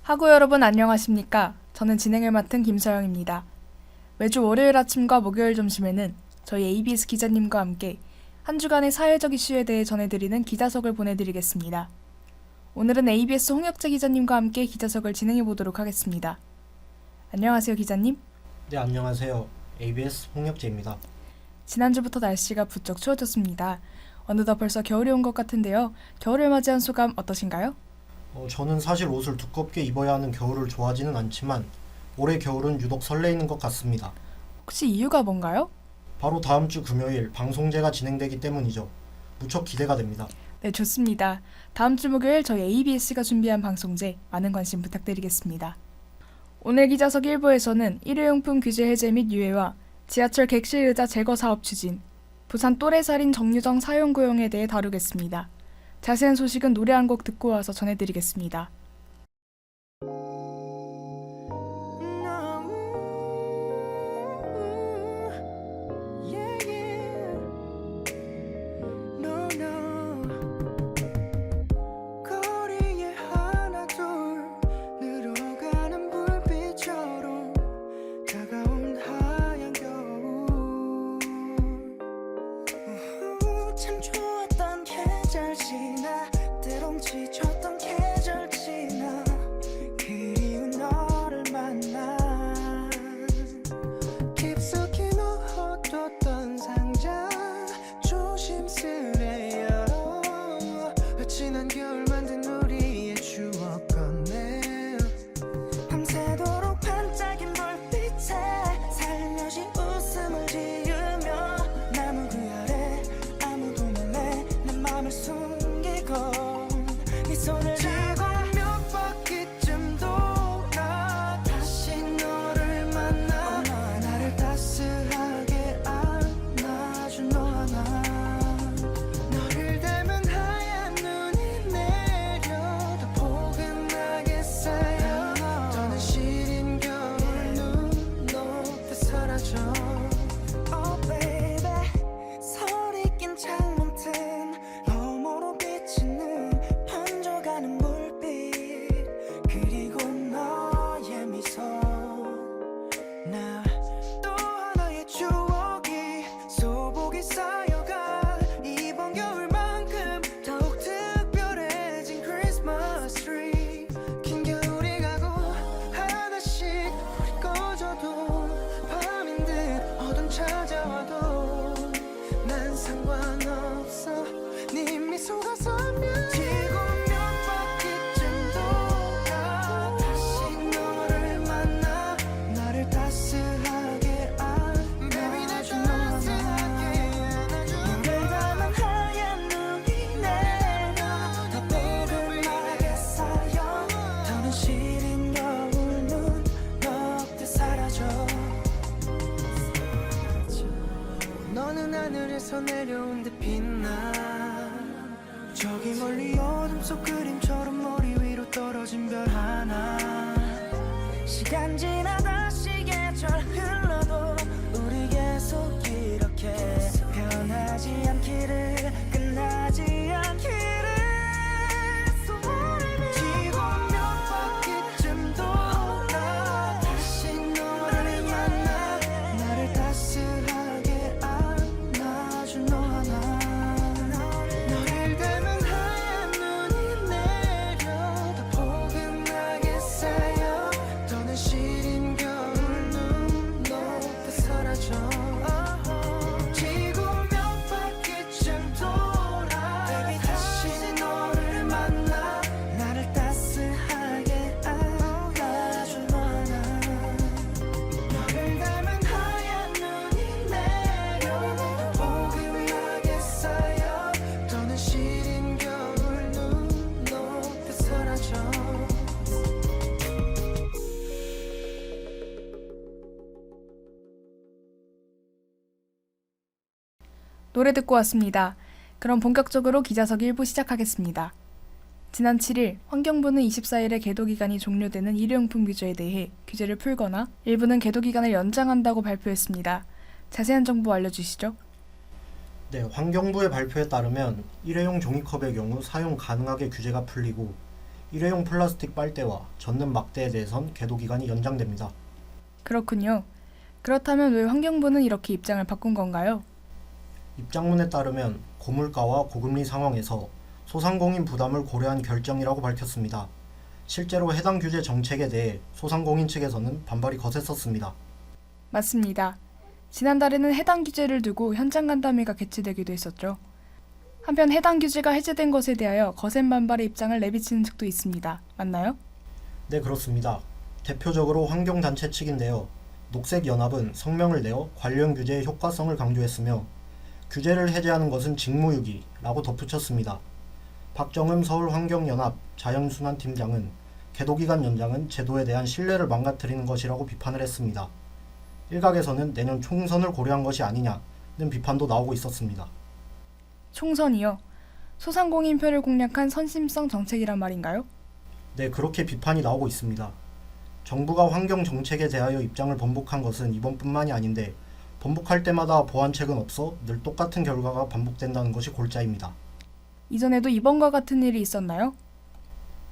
하구 여러분 안녕하십니까? 저는 진행을 맡은 김서영입니다. 매주 월요일 아침과 목요일 점심에는 저희 ABS 기자님과 함께 한 주간의 사회적 이슈에 대해 전해드리는 기자석을 보내드리겠습니다. 오늘은 ABS 홍혁재 기자님과 함께 기자석을 진행해보도록 하겠습니다. 안녕하세요, 기자님. 네, 안녕하세요. ABS 홍혁재입니다. 지난주부터 날씨가 부쩍 추워졌습니다. 어느덧 벌써 겨울이 온 것 같은데요. 겨울을 맞이한 소감 어떠신가요? 저는 사실 옷을 두껍게 입어야 하는 겨울을 좋아하지는 않지만 올해 겨울은 유독 설레이는 것 같습니다. 혹시 이유가 뭔가요? 바로 다음 주 금요일 방송제가 진행되기 때문이죠. 무척 기대가 됩니다. 네, 좋습니다. 다음 주 목요일 저희 ABS가 준비한 방송제 많은 관심 부탁드리겠습니다. 오늘 기자석 1부에서는 일회용품 규제 해제 및 유예와 지하철 객실 의자 제거 사업 추진, 부산 또래살인 정유정 사용 고용에 대해 다루겠습니다. 자세한 소식은 노래 한 곡 듣고 와서 전해드리겠습니다. 지쳤던 계절 지나 그리운 너를 만나 깊숙이 넣어뒀던 상자 조심스레 열어 지난 겨울 만든 우리의 추억 꺼내 밤새도록 반짝인 불빛에 살며시 웃음을 지으며 나무 그 아래 아무도 몰래 내 맘을 숨기고 손을 잡고 몇 바퀴쯤 돌아 다시 너를 만나 나를 따스하게 안아준 너 하나 너를 닮은 하얀 눈이 내려 더 포근하게 쌓여 더는 시린 겨울 눈 높이 사라져 Oh baby 서리 낀 창문 틈 너머로 비치는 번져가는 불빛 그리고 너의 미소 나 또 하나의 추억이 소복이 쌓여가 이번 겨울만큼 더욱 특별해진 크리스마스 트리 긴 겨울이 가고 하나씩 불이 꺼져도 밤인 듯 어둠 찾아와도 난 상관없어 네 미소가 서면 너는 하늘에서 내려온 듯 빛나 저기 멀리 어둠 속 그림처럼 머리 위로 떨어진 별 하나 시간 지나 다시 계절 흘러도 우리 계속 이렇게 변하지 않기를 끝나지 않기를 지고 몇 바퀴쯤 돌아 다시 너를 만나 나를 따스하게 안아준 너 하나 너를 닮은 하얀 눈이 내려 더 포근하게 쌓여 더는 시린 겨울 눈 높이 사라져 지구 몇 바퀴쯤 돌아 Baby 다시 너를 만나 나를 따스하게 안아준 너 하나 너를 닮은 하얀 눈이 내려 포근하게 쌓여 더는 시린 겨울 눈 높이 사라져 노래 듣고 왔습니다. 그럼 본격적으로 기자석 1부 시작하겠습니다. 지난 7일 환경부는 24일에 계도기간이 종료되는 일회용품 규제에 대해 규제를 풀거나 일부는 계도기간을 연장한다고 발표했습니다. 자세한 정보 알려주시죠. 네, 환경부의 발표에 따르면 일회용 종이컵의 경우 사용 가능하게 규제가 풀리고 일회용 플라스틱 빨대와 젖는 막대에 대해선 계도 기간이 연장됩니다. 그렇군요. 그렇다면 왜 환경부는 이렇게 입장을 바꾼 건가요? 입장문에 따르면 고물가와 고금리 상황에서 소상공인 부담을 고려한 결정이라고 밝혔습니다. 실제로 해당 규제 정책에 대해 소상공인 측에서는 반발이 거셌었습니다. 맞습니다. 지난달에는 해당 규제를 두고 현장 간담회가 개최되기도 했었죠. 한편 해당 규제가 해제된 것에 대하여 거센 반발의 입장을 내비치는 측도 있습니다. 맞나요? 네, 그렇습니다. 대표적으로 환경단체 측인데요. 녹색연합은 성명을 내어 관련 규제의 효과성을 강조했으며 규제를 해제하는 것은 직무유기라고 덧붙였습니다. 박정흠 서울환경연합 자연순환팀장은 계도기간 연장은 제도에 대한 신뢰를 망가뜨리는 것이라고 비판을 했습니다. 일각에서는 내년 총선을 고려한 것이 아니냐는 비판도 나오고 있었습니다. 총선이요. 소상공인표를 공략한 선심성 정책이란 말인가요? 네, 그렇게 비판이 나오고 있습니다. 정부가 환경 정책에 대하여 입장을 번복한 것은 이번뿐만이 아닌데 번복할 때마다 보완책은 없어 늘 똑같은 결과가 반복된다는 것이 골자입니다. 이전에도 이번과 같은 일이 있었나요?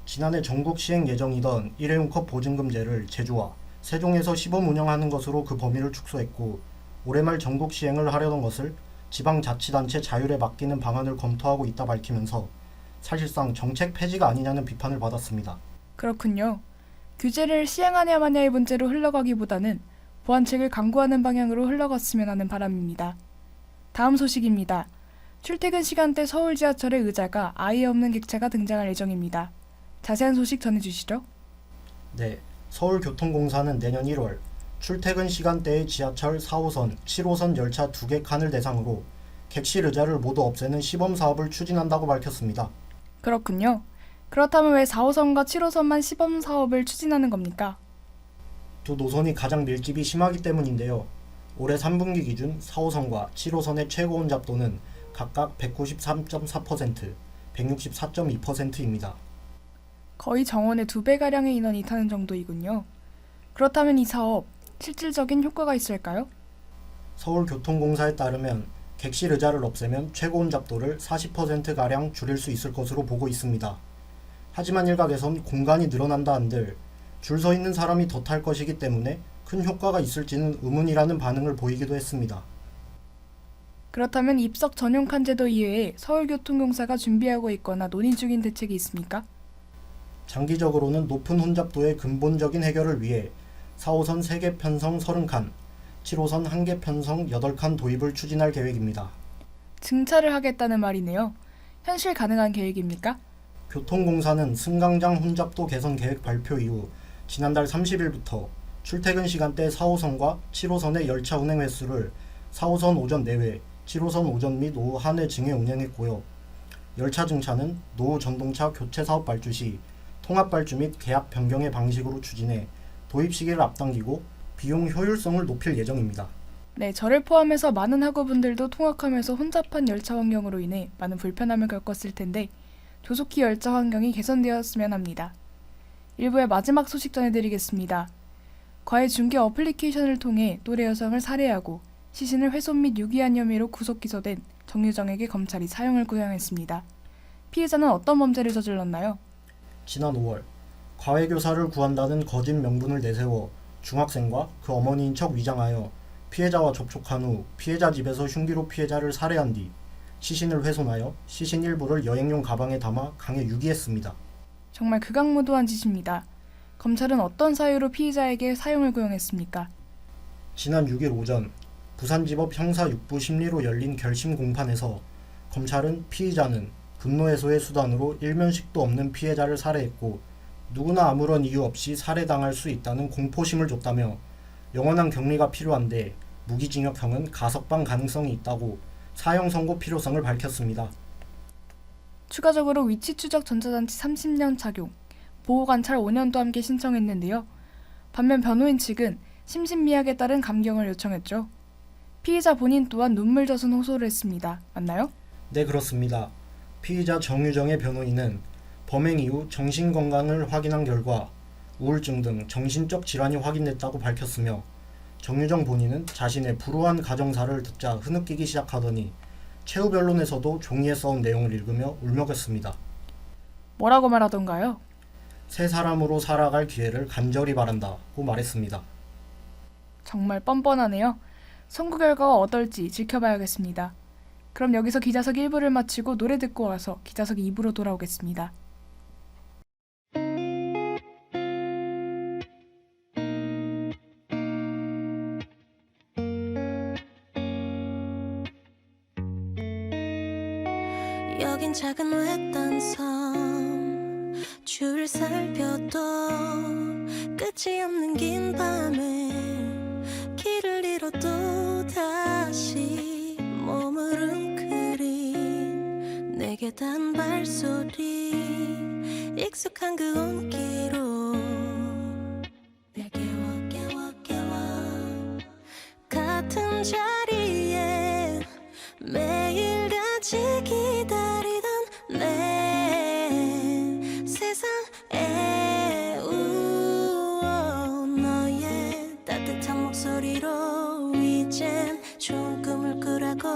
지난해 전국 시행 예정이던 일회용컵 보증금제를 제주와 세종에서 시범 운영하는 것으로 그 범위를 축소했고 올해 말 전국 시행을 하려던 것을 지방자치단체 자율에 맡기는 방안을 검토하고 있다 밝히면서 사실상 정책 폐지가 아니냐는 비판을 받았습니다. 그렇군요. 규제를 시행하냐 마냐의 문제로 흘러가기보다는 보완책을 강구하는 방향으로 흘러갔으면 하는 바람입니다. 다음 소식입니다. 출퇴근 시간대 서울 지하철의 의자가 아예 없는 객차가 등장할 예정입니다. 자세한 소식 전해주시죠. 네, 서울교통공사는 내년 1월 출퇴근 시간대의 지하철 4호선, 7호선 열차 2개 칸을 대상으로 객실 의자를 모두 없애는 시범 사업을 추진한다고 밝혔습니다. 그렇군요. 그렇다면 왜 4호선과 7호선만 시범 사업을 추진하는 겁니까? 두 노선이 가장 밀집이 심하기 때문인데요. 올해 3분기 기준 4호선과 7호선의 최고 혼잡도는 각각 193.4%, 164.2%입니다. 거의 정원의 2배가량의 인원이 타는 정도이군요. 그렇다면 이 사업, 실질적인 효과가 있을까요? 서울교통공사에 따르면 객실 의자를 없애면 최고 혼잡도를 40%가량 줄일 수 있을 것으로 보고 있습니다. 하지만 일각에선 공간이 늘어난다 한들 줄 서 있는 사람이 더 탈 것이기 때문에 큰 효과가 있을지는 의문이라는 반응을 보이기도 했습니다. 그렇다면 입석 전용 칸 제도 이외에 서울교통공사가 준비하고 있거나 논의 중인 대책이 있습니까? 장기적으로는 높은 혼잡도의 근본적인 해결을 위해 4호선 3개 편성 30칸, 7호선 1개 편성 8칸 도입을 추진할 계획입니다. 증차를 하겠다는 말이네요. 현실 가능한 계획입니까? 교통공사는 승강장 혼잡도 개선 계획 발표 이후 지난달 30일부터 출퇴근 시간대 4호선과 7호선의 열차 운행 횟수를 4호선 오전 내외, 7호선 오전 및 오후 한 회 증에 운행했고요. 열차 증차는 노후 전동차 교체 사업 발주 시 통합 발주 및 계약 변경의 방식으로 추진해 도입 시기를 앞당기고 비용 효율성을 높일 예정입니다. 네, 저를 포함해서 많은 학우분들도 통학하면서 혼잡한 열차 환경으로 인해 많은 불편함을 겪었을 텐데 조속히 열차 환경이 개선되었으면 합니다. 1부의 마지막 소식 전해드리겠습니다. 과외 중개 어플리케이션을 통해 또래 여성을 살해하고 시신을 훼손 및 유기한 혐의로 구속 기소된 정유정에게 검찰이 사형을 구형했습니다. 피해자는 어떤 범죄를 저질렀나요? 지난 5월 과외교사를 구한다는 거짓 명분을 내세워 중학생과 그 어머니인 척 위장하여 피해자와 접촉한 후 피해자 집에서 흉기로 피해자를 살해한 뒤 시신을 훼손하여 시신 일부를 여행용 가방에 담아 강에 유기했습니다. 정말 극악무도한 짓입니다. 검찰은 어떤 사유로 피해자에게 사형을 구형했습니까? 지난 6일 오전 부산지법 형사 6부 심리로 열린 결심 공판에서 검찰은 피의자는 분노 해소의 수단으로 일면식도 없는 피해자를 살해했고 누구나 아무런 이유 없이 살해당할 수 있다는 공포심을 줬다며 영원한 격리가 필요한데 무기징역형은 가석방 가능성이 있다고 사형 선고 필요성을 밝혔습니다. 추가적으로 위치 추적 전자장치 30년 착용, 보호관찰 5년도 함께 신청했는데요. 반면 변호인 측은 심신미약에 따른 감경을 요청했죠. 피의자 본인 또한 눈물 젖은 호소를 했습니다. 맞나요? 네, 그렇습니다. 피의자 정유정의 변호인은 범행 이후 정신건강을 확인한 결과 우울증 등 정신적 질환이 확인됐다고 밝혔으며 정유정 본인은 자신의 불우한 가정사를 듣자 흐느끼기 시작하더니 최후 변론에서도 종이에 써온 내용을 읽으며 울먹였습니다. 뭐라고 말하던가요? 새 사람으로 살아갈 기회를 간절히 바란다고 말했습니다. 정말 뻔뻔하네요. 선거 결과가 어떨지 지켜봐야겠습니다. 그럼 여기서 기자석 1부를 마치고 노래 듣고 와서 기자석 2부로 돌아오겠습니다. 여긴 작은 외딴 섬 줄을 살펴도 끝이 없는 긴 밤에 길을 잃어도 다시 몸을 웅크린 내게 단 발소리 익숙한 그 온기로 날 깨워 같은 자리에 매일같이 기다리던 내 세상에 너의 따뜻한 목소리로 이젠 좋은 꿈을 꾸라고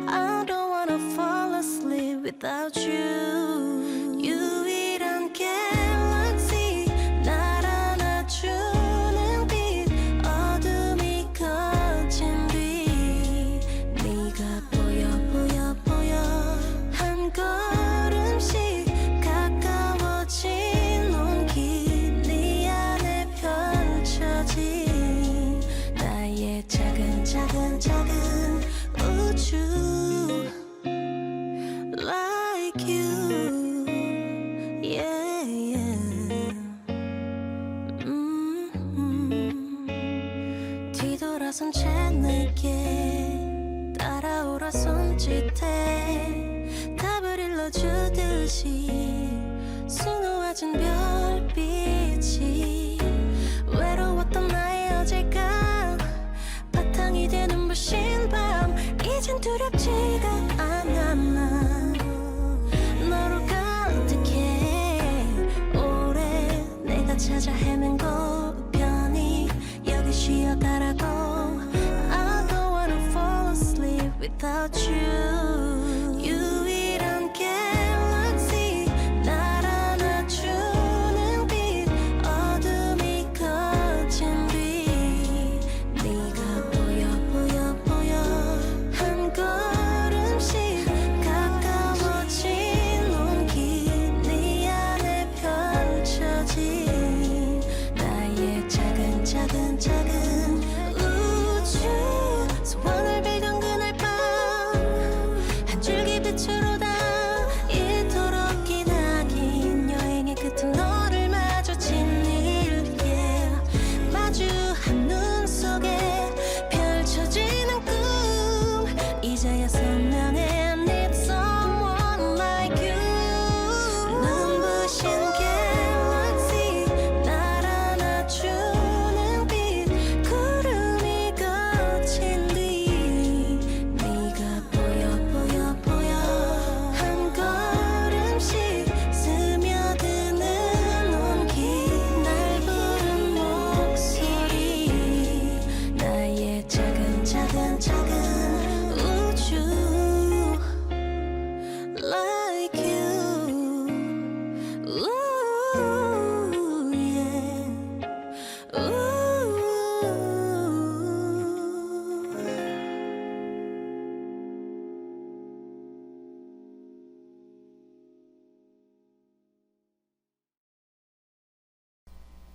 I don't wanna fall asleep without you 유일한 갤럭시 날 안아주는 빛 어둠이 커진 뒤 네가 보여 한 걸음씩 가까워진 온기 네 안에 펼쳐진 나의 작은 우주 Like you yeah. 뒤돌아선 채 내게 따라오라 손짓해 답을 일러주듯이 수놓아진 별빛이 외로웠던 나의 어제가 바탕이 되는 부신 밤 이젠 두렵지가 않아 난 너로 가득해 오래 내가 찾아 헤맨 곳 편히 여기 쉬어가라고 I don't wanna fall asleep without you 유일한 갤럭시 날 안아주는 빛 어둠이 커진 뒤 네가 보여 한 걸음씩 가까워진 온기 네 안에 펼쳐진 나의 작은 우주 소원을 빌던 그날 밤 한 줄기 빛으로 다 이토록 기나긴 여행의 끝은 너를 마주친 일 yeah. 마주한 눈 속에 펼쳐지는 꿈 이제야 선명해 I need someone like you 눈부신 갤럭시 날 안아주는 빛 구름이 거친 뒤 네가 보여 한 걸음씩 스며드는 온기 날 부른 목소리 나의 작은 우주 Like you Ooh, yeah. Ooh.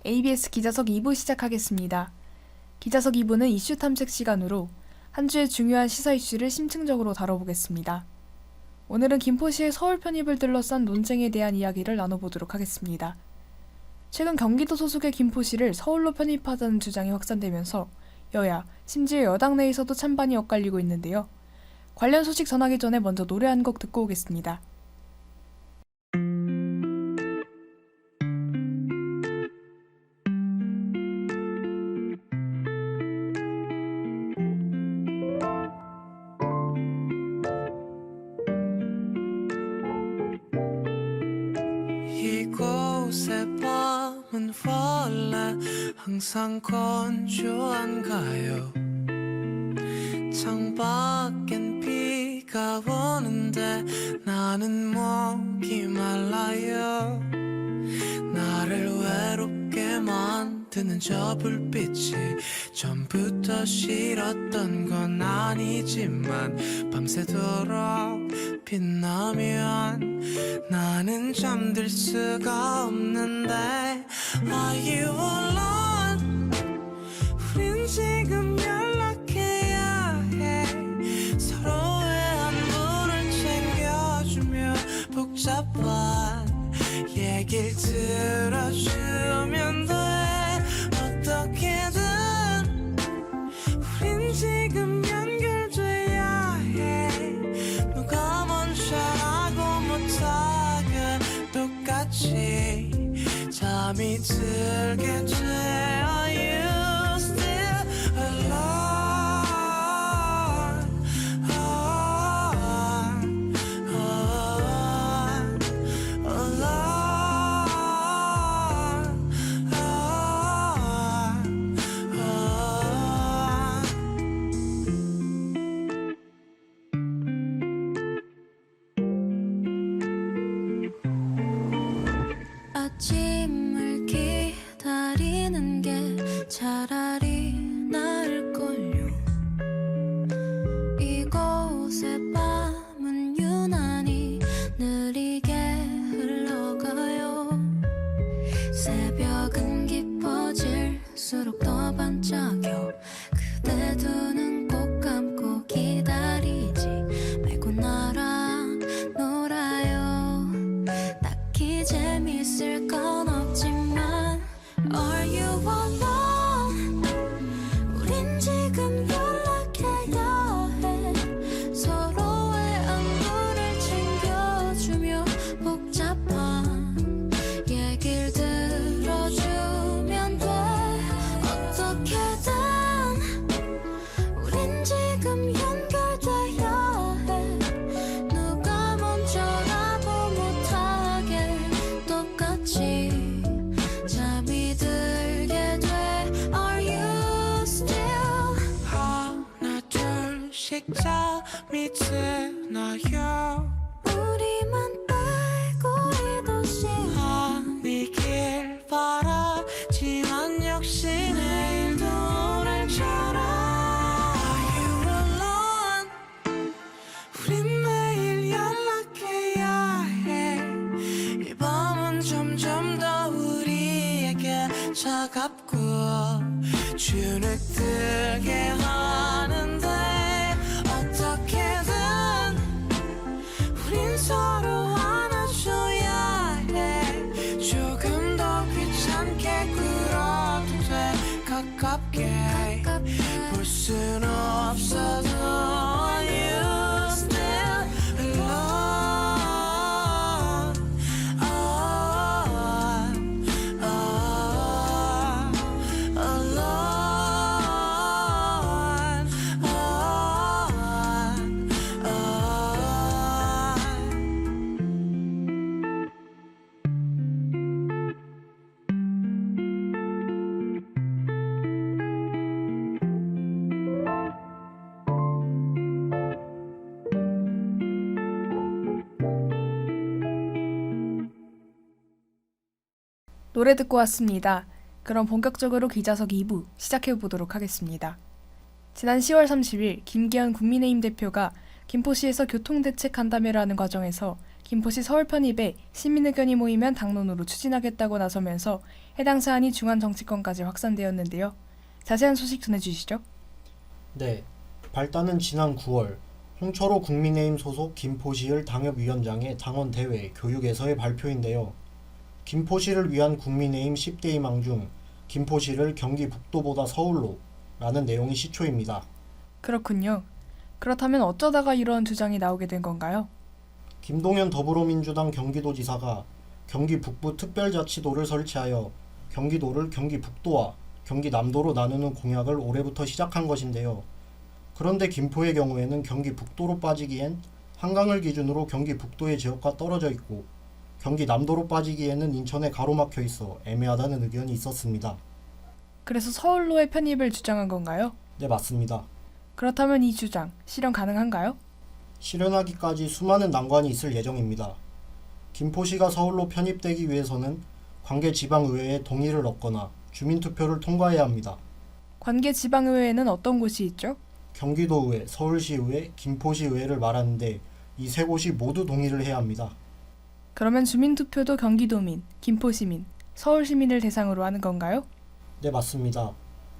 ABS 기자석 2부 시작하겠습니다. 기자석 2부는 이슈 탐색 시간으로 한 주의 중요한 시사 이슈를 심층적으로 다뤄보겠습니다. 오늘은 김포시의 서울 편입을 둘러싼 논쟁에 대한 이야기를 나눠보도록 하겠습니다. 최근 경기도 소속의 김포시를 서울로 편입하자는 주장이 확산되면서 여야, 심지어 여당 내에서도 찬반이 엇갈리고 있는데요. 관련 소식 전하기 전에 먼저 노래 한 곡 듣고 오겠습니다. 이곳의 밤은 원래 항상 건조한가요? 창밖엔 비가 오는데 나는 목이 말라요. 나를 외롭게 만드는 저 불빛이 전부터 싫었던 건 아니지만 밤새도록 빛나면 나는 잠들 수가 없는데 Are you alone? 우린 지금 연락해야 해 서로의 안부를 챙겨주며 복잡한 얘길 들어주면 돼 어떻게든 우린 지금 연결돼야 해 누가 먼저라고 못하게 똑같이 잠이 들게 돼 Are you still alone? 아침을 기다리는 게 차라리 나을걸요. 이곳의 밤은 유난히 느리게 흘러가요. 새벽은 깊어질수록 더 반짝여. 그대 두 눈 꼭 감고 기다리지 말고 나랑 놀아요. 딱히 재밌을 건 없지만 Are you alone? 우린 지금 연락해야 해 서로의 안부를 챙겨주며 복잡한 얘길 들어주면 돼 어떻게든 우린 지금 연결돼야 해 누가 먼저라고 못하게 똑같이 잠이 들게 돼 Are you still 하나 둘씩 잠이 드나요 우리만 빼고 이 도시 아니길 바라지만 역시 내일도 오늘처럼 Are you alone? 우린 매일 연락해야 해 이 밤은 점점 더 우리에게 차갑고 주눅들게 하는데 어떻게든 우린 서로 안아줘야 해 조금 더 귀찮게 굴어도 돼 가깝게 볼 순 없어도 Are you still alone? 노래 듣고 왔습니다. 그럼 본격적으로 기자석 2부 시작해보도록 하겠습니다. 지난 10월 30일 김기현 국민의힘 대표가 김포시에서 교통대책 간담회를 하는 과정에서 김포시 서울 편입에 시민의견이 모이면 당론으로 추진하겠다고 나서면서 해당 사안이 중앙정치권까지 확산되었는데요. 자세한 소식 전해주시죠. 네, 발단은 지난 9월 홍철호 국민의힘 소속 김포시을 당협위원장의 당원대회 교육에서의 발표인데요. 김포시를 위한 국민의힘 10대 희망 중 김포시를 경기 북도보다 서울로 라는 내용이 시초입니다. 그렇군요. 그렇다면 어쩌다가 이런 주장이 나오게 된 건가요? 김동연 더불어민주당 경기도지사가 경기 북부 특별자치도를 설치하여 경기도를 경기 북도와 경기 남도로 나누는 공약을 올해부터 시작한 것인데요. 그런데 김포의 경우에는 경기 북도로 빠지기엔 한강을 기준으로 경기 북도의 지역과 떨어져 있고 경기 남도로 빠지기에는 인천에 가로막혀 있어 애매하다는 의견이 있었습니다. 그래서 서울로의 편입을 주장한 건가요? 네, 맞습니다. 그렇다면 이 주장 실현 가능한가요? 실현하기까지 수많은 난관이 있을 예정입니다. 김포시가 서울로 편입되기 위해서는 관계 지방의회의 동의를 얻거나 주민투표를 통과해야 합니다. 관계 지방의회에는 어떤 곳이 있죠? 경기도의회, 서울시의회, 김포시의회를 말하는데 이 세 곳이 모두 동의를 해야 합니다. 그러면 주민투표도 경기도민, 김포시민, 서울시민을 대상으로 하는 건가요? 네, 맞습니다.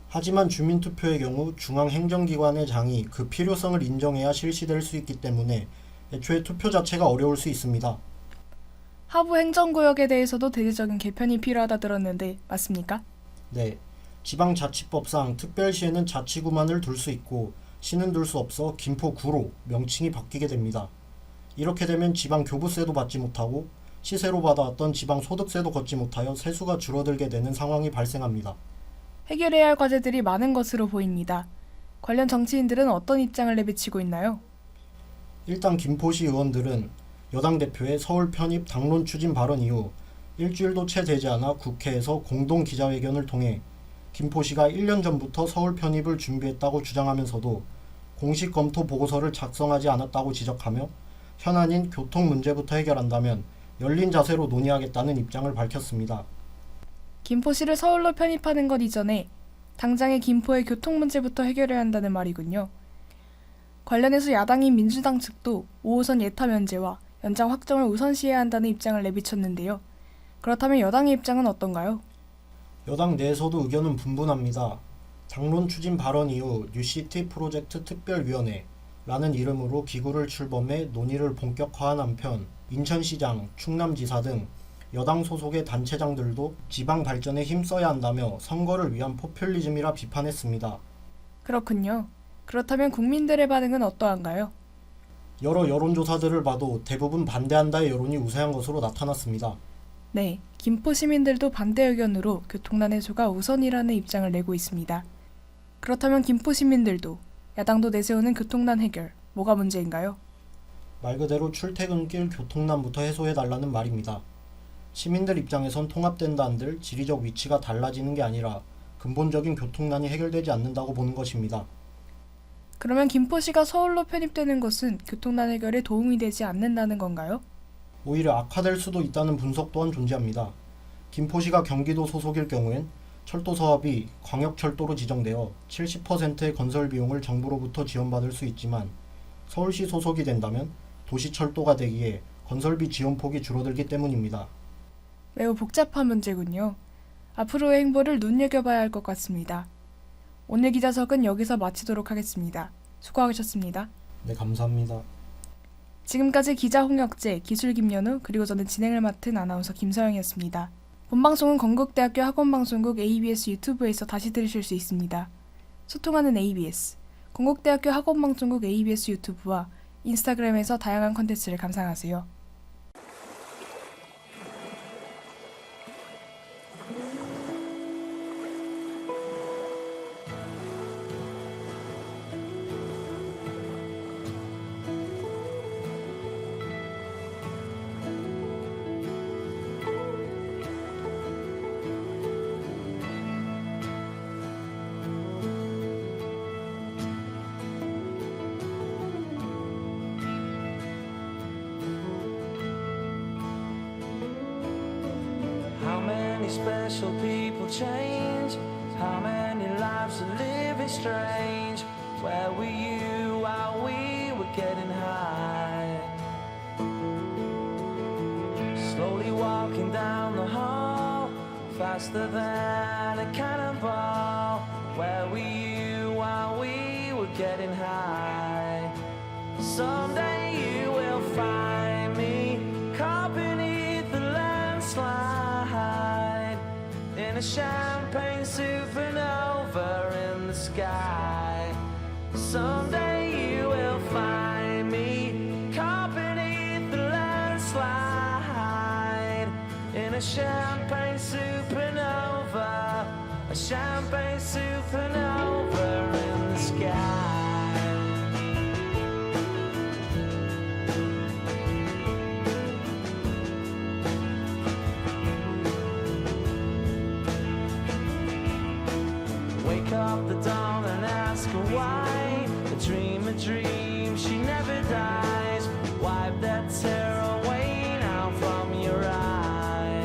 하지만 주민투표의 경우 중앙행정기관의 장이 그 필요성을 인정해야 실시될 수 있기 때문에 애초에 투표 자체가 어려울 수 있습니다. 하부 행정구역에 대해서도 대대적인 개편이 필요하다 들었는데 맞습니까? 네, 지방자치법상 특별시에는 자치구만을 둘 수 있고 시는 둘 수 없어 김포구로 명칭이 바뀌게 됩니다. 이렇게 되면 지방교부세도 받지 못하고 시세로 받아왔던 지방소득세도 걷지 못하여 세수가 줄어들게 되는 상황이 발생합니다. 해결해야 할 과제들이 많은 것으로 보입니다. 관련 정치인들은 어떤 입장을 내비치고 있나요? 일단 김포시 의원들은 여당 대표의 서울 편입 당론 추진 발언 이후 일주일도 채 되지 않아 국회에서 공동 기자회견을 통해 김포시가 1년 전부터 서울 편입을 준비했다고 주장하면서도 공식 검토 보고서를 작성하지 않았다고 지적하며 현안인 교통 문제부터 해결한다면 열린 자세로 논의하겠다는 입장을 밝혔습니다. 김포시를 서울로 편입하는 것 이전에 당장의 김포의 교통 문제부터 해결해야 한다는 말이군요. 관련해서 야당인 민주당 측도 5호선 예타 면제와 연장 확정을 우선시해야 한다는 입장을 내비쳤는데요. 그렇다면 여당의 입장은 어떤가요? 여당 내에서도 의견은 분분합니다. 당론 추진 발언 이후 뉴시티 프로젝트 특별위원회라는 이름으로 기구를 출범해 논의를 본격화한 한편 인천시장, 충남지사 등 여당 소속의 단체장들도 지방 발전에 힘써야 한다며 선거를 위한 포퓰리즘이라 비판했습니다. 그렇군요. 그렇다면 국민들의 반응은 어떠한가요? 여러 여론조사들을 봐도 대부분 반대한다의 여론이 우세한 것으로 나타났습니다. 네, 김포 시민들도 반대 의견으로 교통난 해소가 우선이라는 입장을 내고 있습니다. 그렇다면 김포 시민들도 야당도 내세우는 교통난 해결, 뭐가 문제인가요? 말 그대로 출퇴근길 교통난부터 해소해달라는 말입니다. 시민들 입장에선 통합된다 한들 지리적 위치가 달라지는 게 아니라 근본적인 교통난이 해결되지 않는다고 보는 것입니다. 그러면 김포시가 서울로 편입되는 것은 교통난 해결에 도움이 되지 않는다는 건가요? 오히려 악화될 수도 있다는 분석 또한 존재합니다. 김포시가 경기도 소속일 경우엔 철도 사업이 광역철도로 지정되어 70%의 건설 비용을 정부로부터 지원받을 수 있지만 서울시 소속이 된다면 도시철도가 되기에 건설비 지원폭이 줄어들기 때문입니다. 매우 복잡한 문제군요. 앞으로의 행보를 눈여겨봐야 할 것 같습니다. 오늘 기자석은 여기서 마치도록 하겠습니다. 수고하셨습니다. 네, 감사합니다. 지금까지 기자 홍혁재, 기술 김연우, 그리고 저는 진행을 맡은 아나운서 김서영이었습니다. 본방송은 건국대학교 학원방송국 ABS 유튜브에서 다시 들으실 수 있습니다. 소통하는 ABS, 건국대학교 학원방송국 ABS 유튜브와 인스타그램에서 다양한 컨텐츠를 감상하세요. How many special people change? How many lives are living strange? Where were you while we were getting high? Slowly walking down the hall, faster than a cannonball. Where were you while we were getting high? Someday you will find me caught beneath the landslide in a champagne supernova in the sky. Someday you will find me caught beneath the landslide in a champagne supernova, a champagne supernova in the sky. Wake up the dawn and ask her why. A dream, she never dies. Wipe that tear away now from your eye.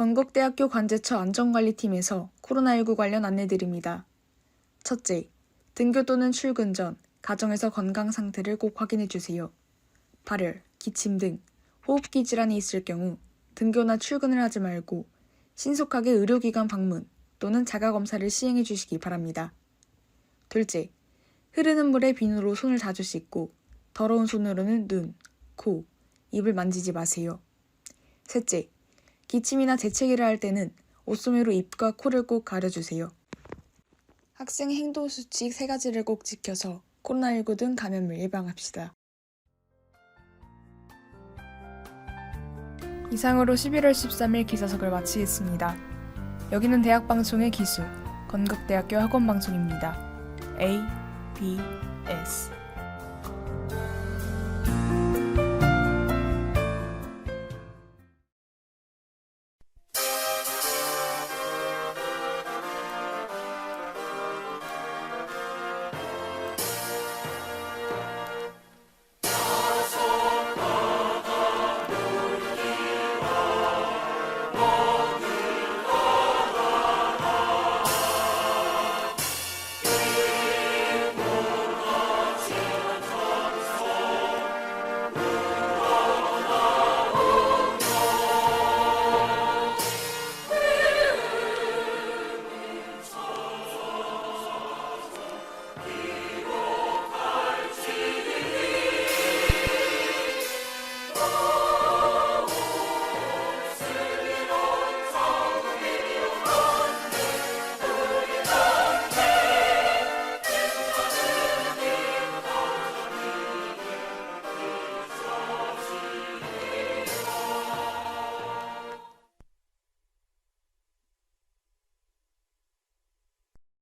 건국대학교 관제처 안전관리팀에서 코로나19 관련 안내드립니다. 첫째, 등교 또는 출근 전 가정에서 건강 상태를 꼭 확인해 주세요. 발열, 기침 등 호흡기 질환이 있을 경우 등교나 출근을 하지 말고 신속하게 의료기관 방문 또는 자가검사를 시행해 주시기 바랍니다. 둘째, 흐르는 물에 비누로 손을 자주 씻고 더러운 손으로는 눈, 코, 입을 만지지 마세요. 셋째, 기침이나 재채기를 할 때는 옷소매로 입과 코를 꼭 가려주세요. 학생 행동 수칙 3가지를 꼭 지켜서 코로나19 등 감염을 예방합시다. 이상으로 11월 13일 기자석을 마치겠습니다. 여기는 대학방송의 기수, 건국대학교 학원방송입니다. A, B, S